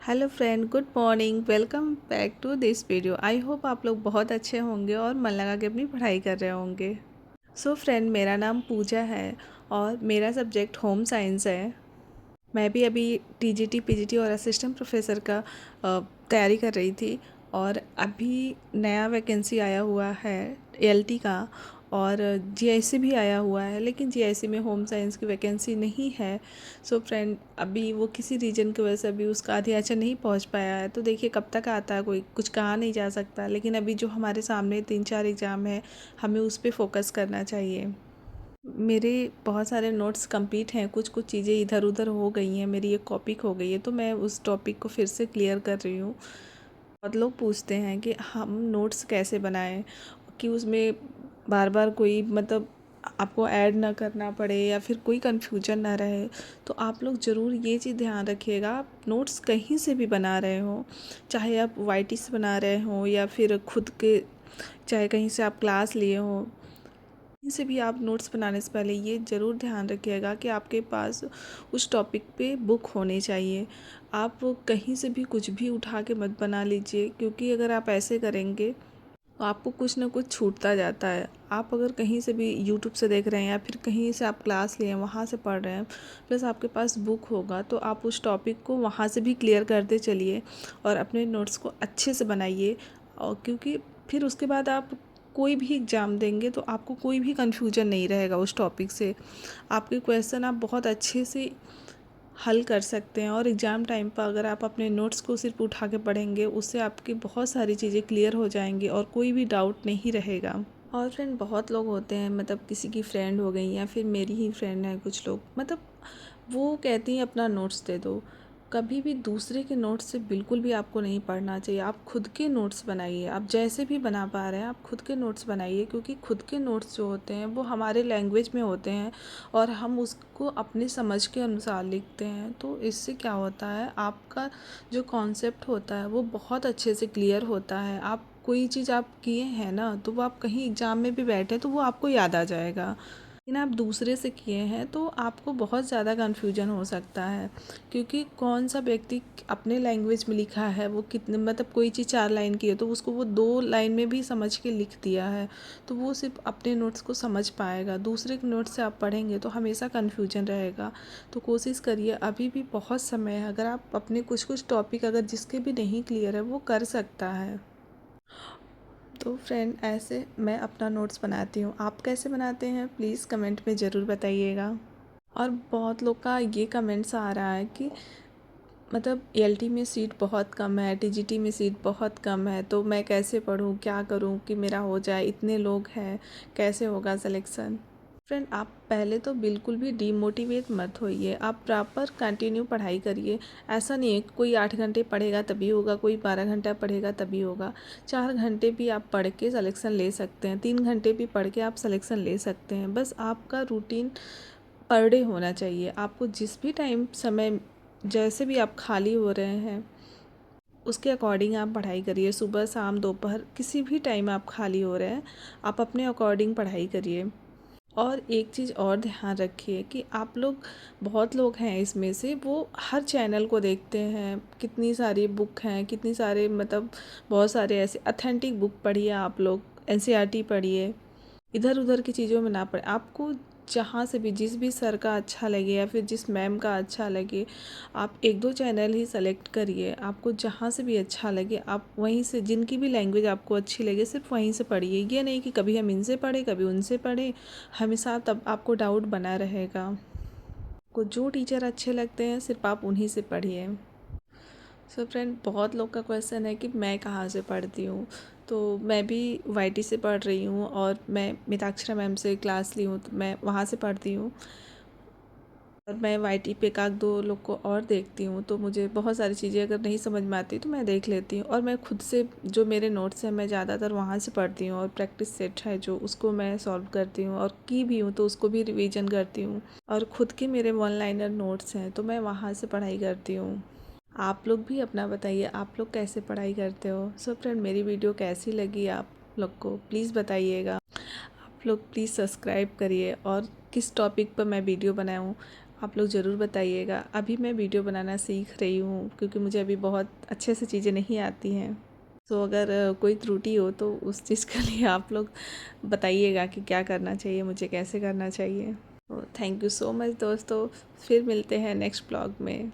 Hello friend, good morning. Welcome back to this video. I hope आप लोग बहुत अच्छे होंगे और मन लगा के अपनी पढ़ाई कर रहे होंगे। सो फ्रेंड, मेरा नाम पूजा है और मेरा सब्जेक्ट होम साइंस है। मैं भी अभी टीजीटी पीजीटी और असिस्टेंट प्रोफेसर का तैयारी कर रही थी और अभी नया वैकेंसी आया हुआ है एलटी का और जीआईसी भी आया हुआ है, लेकिन जीआईसी में होम साइंस की वैकेंसी नहीं है। सो फ्रेंड, अभी वो किसी रीजन की वजह से अभी उसका आधियाचन नहीं पहुंच पाया है, तो देखिए कब तक आता है, कोई कुछ कहा नहीं जा सकता। लेकिन अभी जो हमारे सामने 3-4 एग्ज़ाम है, हमें उस पर फोकस करना चाहिए। मेरे बहुत सारे नोट्स कंप्लीट हैं, कुछ कुछ चीज़ें इधर उधर हो गई हैं, मेरी एक कॉपी खो गई है, तो मैं उस टॉपिक को फिर से क्लियर कर रही हूँ। बहुत लोग पूछते हैं कि हम नोट्स कैसे बनाएं कि उसमें बार बार कोई मतलब आपको ऐड ना करना पड़े या फिर कोई कन्फ्यूजन ना रहे। तो आप लोग ज़रूर ये चीज़ ध्यान रखिएगा, आप नोट्स कहीं से भी बना रहे हो, चाहे आप वाईटी से बना रहे हो या फिर खुद के, चाहे कहीं से आप क्लास लिए हो, कहीं से भी आप नोट्स बनाने से पहले ये ज़रूर ध्यान रखिएगा कि आपके पास उस टॉपिक पे बुक होनी चाहिए। आप कहीं से भी कुछ भी उठा के मत बना लीजिए, क्योंकि अगर आप ऐसे करेंगे तो आपको कुछ ना कुछ छूटता जाता है। आप अगर कहीं से भी यूट्यूब से देख रहे हैं या फिर कहीं से आप क्लास लिए हैं वहाँ से पढ़ रहे हैं, प्लस आपके पास बुक होगा, तो आप उस टॉपिक को वहाँ से भी क्लियर करते चलिए और अपने नोट्स को अच्छे से बनाइए। और क्योंकि फिर उसके बाद आप कोई भी एग्ज़ाम देंगे तो आपको कोई भी कन्फ्यूजन नहीं रहेगा उस टॉपिक से। आपके क्वेश्चन आप बहुत अच्छे से हल कर सकते हैं और एग्ज़ाम टाइम पर अगर आप अपने नोट्स को सिर्फ उठा के पढ़ेंगे, उससे आपकी बहुत सारी चीज़ें क्लियर हो जाएंगी और कोई भी डाउट नहीं रहेगा। और फ्रेंड, बहुत लोग होते हैं, मतलब किसी की फ्रेंड हो गई या फिर मेरी ही फ्रेंड है, कुछ लोग मतलब वो कहती हैं अपना नोट्स दे दो। कभी भी दूसरे के नोट्स से बिल्कुल भी आपको नहीं पढ़ना चाहिए। आप खुद के नोट्स बनाइए, आप जैसे भी बना पा रहे हैं आप खुद के नोट्स बनाइए, क्योंकि खुद के नोट्स जो होते हैं वो हमारे लैंग्वेज में होते हैं और हम उसको अपनी समझ के अनुसार लिखते हैं। तो इससे क्या होता है, आपका जो कॉन्सेप्ट होता है वो बहुत अच्छे से क्लियर होता है। आप कोई चीज़ आप किए हैं ना, तो वो आप कहीं एग्ज़ाम में भी बैठे तो वो आपको याद आ जाएगा। लेकिन आप दूसरे से किए हैं तो आपको बहुत ज़्यादा कन्फ्यूजन हो सकता है, क्योंकि कौन सा व्यक्ति अपने लैंग्वेज में लिखा है, वो कितने मतलब कोई चीज़ 4 लाइन की है तो उसको वो 2 लाइन में भी समझ के लिख दिया है, तो वो सिर्फ अपने नोट्स को समझ पाएगा। दूसरे के नोट्स से आप पढ़ेंगे तो हमेशा कन्फ्यूजन रहेगा। तो कोशिश करिए, अभी भी बहुत समय है, अगर आप अपने कुछ कुछ टॉपिक अगर जिसके भी नहीं क्लियर है वो कर सकता है। तो फ्रेंड, ऐसे मैं अपना नोट्स बनाती हूँ। आप कैसे बनाते हैं प्लीज़ कमेंट में ज़रूर बताइएगा। और बहुत लोग का ये कमेंट्स आ रहा है कि मतलब एलटी में सीट बहुत कम है, टीजीटी में सीट बहुत कम है, तो मैं कैसे पढूँ, क्या करूँ कि मेरा हो जाए, इतने लोग हैं, कैसे होगा सिलेक्शन। फ्रेंड, आप पहले तो बिल्कुल भी डीमोटिवेट मत होइए, आप प्रॉपर कंटिन्यू पढ़ाई करिए। ऐसा नहीं है कि कोई 8 घंटे पढ़ेगा तभी होगा, कोई 12 घंटा पढ़ेगा तभी होगा। 4 घंटे भी आप पढ़ के सिलेक्शन ले सकते हैं, 3 घंटे भी पढ़ के आप सिलेक्शन ले सकते हैं। बस आपका रूटीन पर डे होना चाहिए। आपको जिस भी टाइम समय, जैसे भी आप खाली हो रहे हैं उसके अकॉर्डिंग आप पढ़ाई करिए। सुबह शाम दोपहर किसी भी टाइम आप खाली हो रहे हैं, आप अपने अकॉर्डिंग पढ़ाई करिए। और एक चीज़ और ध्यान रखिए कि आप लोग, बहुत लोग हैं इसमें से वो हर चैनल को देखते हैं, कितनी सारी बुक हैं, कितनी सारे मतलब बहुत सारे ऐसे अथेंटिक बुक पढ़िए, आप लोग एनसीईआरटी पढ़िए, इधर उधर की चीज़ों में ना पड़े। आपको जहाँ से भी, जिस भी सर का अच्छा लगे या फिर जिस मैम का अच्छा लगे, आप 1-2 चैनल ही सेलेक्ट करिए। आपको जहाँ से भी अच्छा लगे आप वहीं से, जिनकी भी लैंग्वेज आपको अच्छी लगे सिर्फ वहीं से पढ़िए। ये नहीं कि कभी हम इनसे पढ़ें कभी उनसे पढ़ें, हमेशा तब आपको डाउट बना रहेगा। को जो टीचर अच्छे लगते हैं सिर्फ आप उन्हीं से पढ़िए। सो फ्रेंड, बहुत लोग का क्वेश्चन है कि मैं कहाँ से पढ़ती हूँ, तो मैं भी वाईटी से पढ़ रही हूँ और मैं मिताक्षरा मैम से क्लास ली हूँ, तो मैं वहाँ से पढ़ती हूँ। और मैं वाईटी पे एक दो लोग को और देखती हूँ, तो मुझे बहुत सारी चीज़ें अगर नहीं समझ में आती तो मैं देख लेती हूँ। और मैं खुद से जो मेरे नोट्स हैं मैं ज़्यादातर वहाँ से पढ़ती हूँ, और प्रैक्टिस सेट है जो उसको मैं सॉल्व करती हूँ, और की भी हूँ तो उसको भी रिवीजन करती हूँ। और खुद के मेरे वन लाइनर नोट्स हैं तो मैं वहाँ से पढ़ाई करती हूँ। आप लोग भी अपना बताइए, आप लोग कैसे पढ़ाई करते हो। सो फ्रेंड, मेरी वीडियो कैसी लगी आप लोग को प्लीज़ बताइएगा। आप लोग प्लीज़ सब्सक्राइब करिए और किस टॉपिक पर मैं वीडियो बनाऊँ आप लोग ज़रूर बताइएगा। अभी मैं वीडियो बनाना सीख रही हूँ क्योंकि मुझे अभी बहुत अच्छे से चीज़ें नहीं आती हैं। तो अगर कोई त्रुटि हो तो उस चीज़ के लिए आप लोग बताइएगा कि क्या करना चाहिए, मुझे कैसे करना चाहिए। तो थैंक यू सो मच दोस्तों, फिर मिलते हैं नेक्स्ट ब्लॉग में।